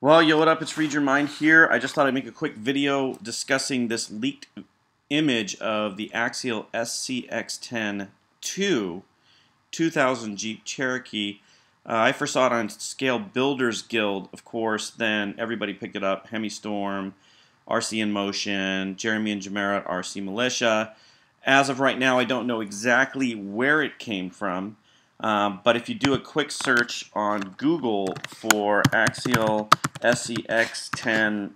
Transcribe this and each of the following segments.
Well, yo, what up? It's Read Your Mind here. I just thought I'd make a quick video discussing this leaked image of the Axial SCX10 2000 Jeep Cherokee. I first saw it on Scale Builders Guild, of course, then everybody picked it up. Hemi Storm, RC in Motion, Jeremy and Jamera at RC Militia. As of right now, I don't know exactly where it came from. But if you do a quick search on Google for Axial SCX10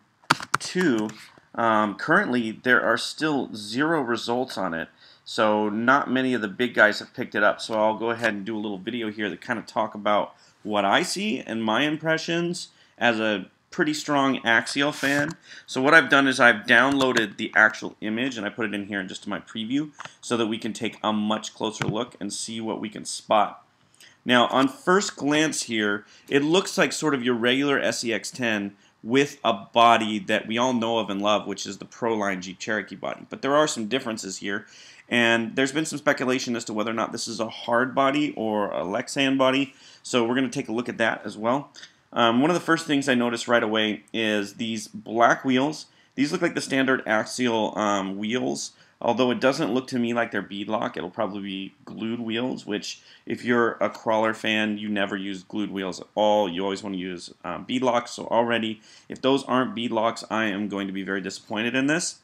currently there are still 0 results on it. So not many of the big guys have picked it up. So I'll go ahead and do a little video here that kind of talk about what I see and my impressions as a pretty strong Axial fan. So what I've done is I've downloaded the actual image and I put it in here in just my preview so that we can take a much closer look and see what we can spot. Now on first glance here, it looks like sort of your regular SCX10 with a body that we all know of and love, which is the Pro-Line Jeep Cherokee body. But there are some differences here, and there's been some speculation as to whether or not this is a hard body or a Lexan body, so we're going to take a look at that as well. One of the first things I noticed right away is these black wheels. These look like the standard Axial wheels, although it doesn't look to me like they're beadlock. It'll probably be glued wheels, which if you're a crawler fan, you never use glued wheels at all. You always want to use beadlocks. So already, if those aren't beadlocks, I am going to be very disappointed in this.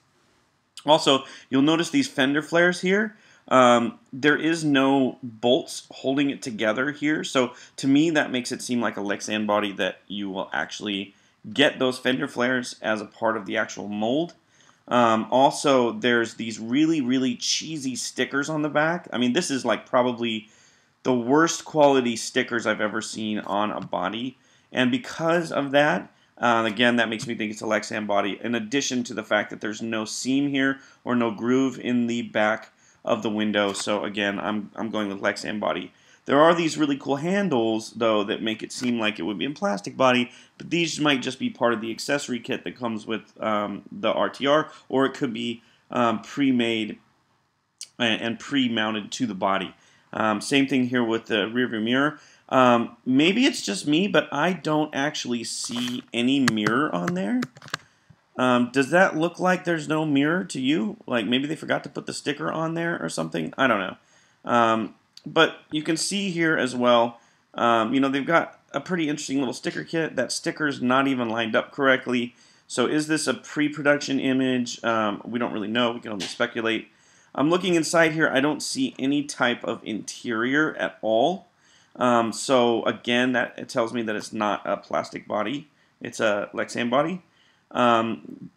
Also, you'll notice these Fender Flares here. There is no bolts holding it together here, so to me that makes it seem like a Lexan body that you will actually get those Fender Flares as a part of the actual mold. Also, there's these really cheesy stickers on the back. I mean, this is like probably the worst quality stickers I've ever seen on a body, and because of that, again, that makes me think it's a Lexan body, in addition to the fact that there's no seam here or no groove in the back of the window. So again, I'm going with Lexan body. There are these really cool handles though that make it seem like it would be a plastic body, but these might just be part of the accessory kit that comes with the RTR, or it could be pre-made and pre-mounted to the body. Same thing here with the rear view mirror. Maybe it's just me, but I don't actually see any mirror on there. Does that look like there's no mirror to you? Like maybe they forgot to put the sticker on there or something? I don't know. But you can see here as well, you know, they've got a pretty interesting little sticker kit. That sticker's not even lined up correctly. So is this a pre-production image? We don't really know. We can only speculate. I'm looking inside here. I don't see any type of interior at all. So again, it tells me that it's not a plastic body. It's a Lexan body.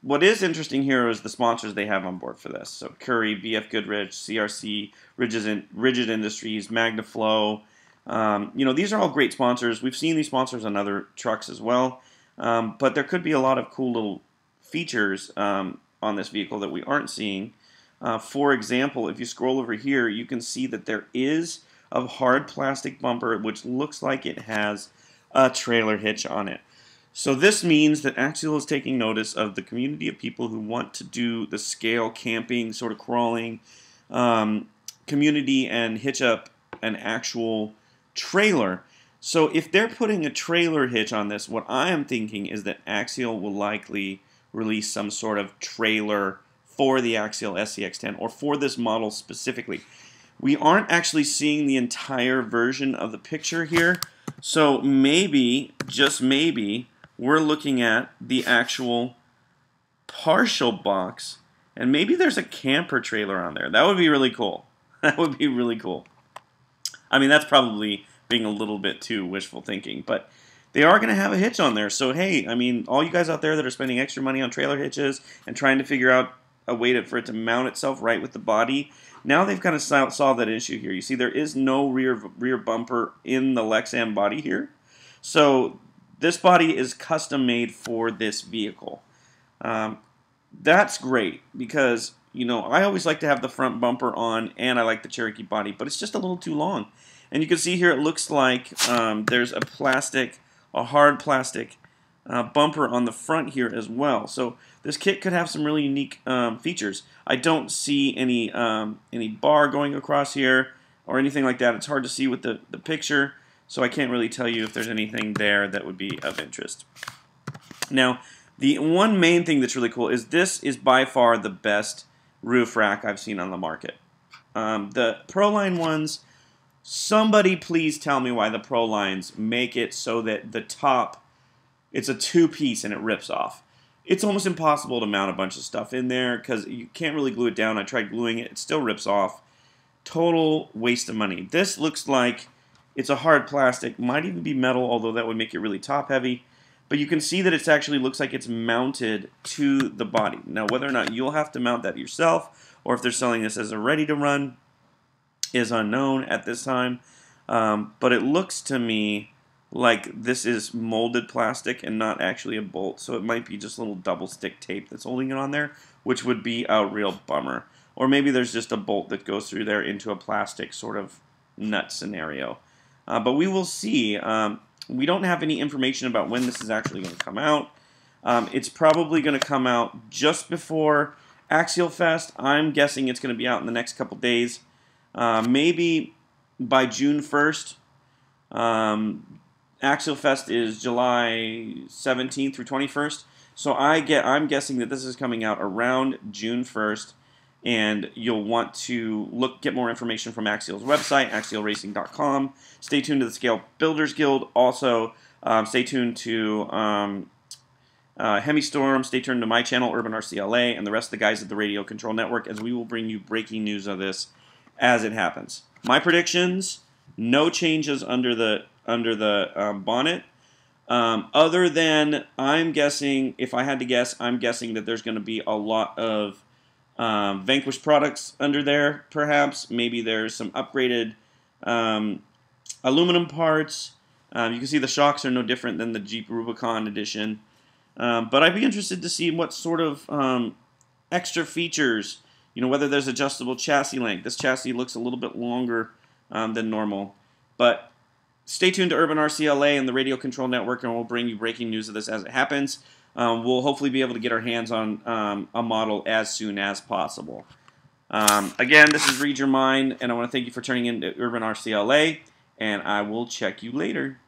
What is interesting here is the sponsors they have on board for this. So Curry, BF Goodrich, CRC, Rigid Industries, MagnaFlow. You know, these are all great sponsors. We've seen these sponsors on other trucks as well. But there could be a lot of cool little features on this vehicle that we aren't seeing. For example, if you scroll over here, you can see that there is a hard plastic bumper which looks like it has a trailer hitch on it. So this means that Axial is taking notice of the community of people who want to do the scale camping, sort of crawling community and hitch up an actual trailer. So if they're putting a trailer hitch on this, what I am thinking is that Axial will likely release some sort of trailer for the Axial SCX10 or for this model specifically. We aren't actually seeing the entire version of the picture here, so maybe, just maybe, we're looking at the actual partial box, and maybe there's a camper trailer on there. That would be really cool. That would be really cool. I mean, that's probably being a little bit too wishful thinking, but they are going to have a hitch on there. So hey, I mean, all you guys out there that are spending extra money on trailer hitches and trying to figure out a way for it to mount itself right with the body, now they've kind of solved that issue here. You see, there is no rear bumper in the Lexan body here. So this body is custom made for this vehicle. That's great because, you know, I always like to have the front bumper on, and I like the Cherokee body, but it's just a little too long. And you can see here it looks like there's a hard plastic bumper on the front here as well. So this kit could have some really unique features. I don't see any bar going across here or anything like that. It's hard to see with the picture, so I can't really tell you if there's anything there that would be of interest. Now, the one main thing that's really cool is this is by far the best roof rack I've seen on the market. The Proline ones, somebody please tell me why the Prolines make it so that the top, it's a two-piece and it rips off. It's almost impossible to mount a bunch of stuff in there because you can't really glue it down. I tried gluing it. It still rips off. Total waste of money. This looks like it's a hard plastic. Might even be metal, although that would make it really top-heavy. But you can see that it actually looks like it's mounted to the body. Now, whether or not you'll have to mount that yourself or if they're selling this as a ready-to-run is unknown at this time. But it looks to me like this is molded plastic and not actually a bolt, so it might be just a little double stick tape that's holding it on there, which would be a real bummer. Or maybe there's just a bolt that goes through there into a plastic sort of nut scenario. But we will see. We don't have any information about when this is actually going to come out. It's probably going to come out just before AxialFest. I'm guessing it's going to be out in the next couple days. Maybe by June 1st. AxialFest is July 17th through 21st, so I'm guessing that this is coming out around June 1st, and you'll want to get more information from Axial's website, axialracing.com. Stay tuned to the Scale Builders Guild. Also, stay tuned to HemiStorm. Stay tuned to my channel, UrbanRcLA, and the rest of the guys at the Radio Control Network, as we will bring you breaking news of this as it happens. My predictions: no changes under the bonnet, other than I'm guessing, if I had to guess, I'm guessing that there's going to be a lot of Vanquish products under there, perhaps. Maybe there's some upgraded aluminum parts. You can see the shocks are no different than the Jeep Rubicon edition. But I'd be interested to see what sort of extra features, whether there's adjustable chassis length. This chassis looks a little bit longer than normal. But stay tuned to UrbanRcLA and the Radio Control Network, and we'll bring you breaking news of this as it happens. We'll hopefully be able to get our hands on a model as soon as possible. Again, this is Read Your Mind, and I want to thank you for tuning in to UrbanRcLA, and I will check you later.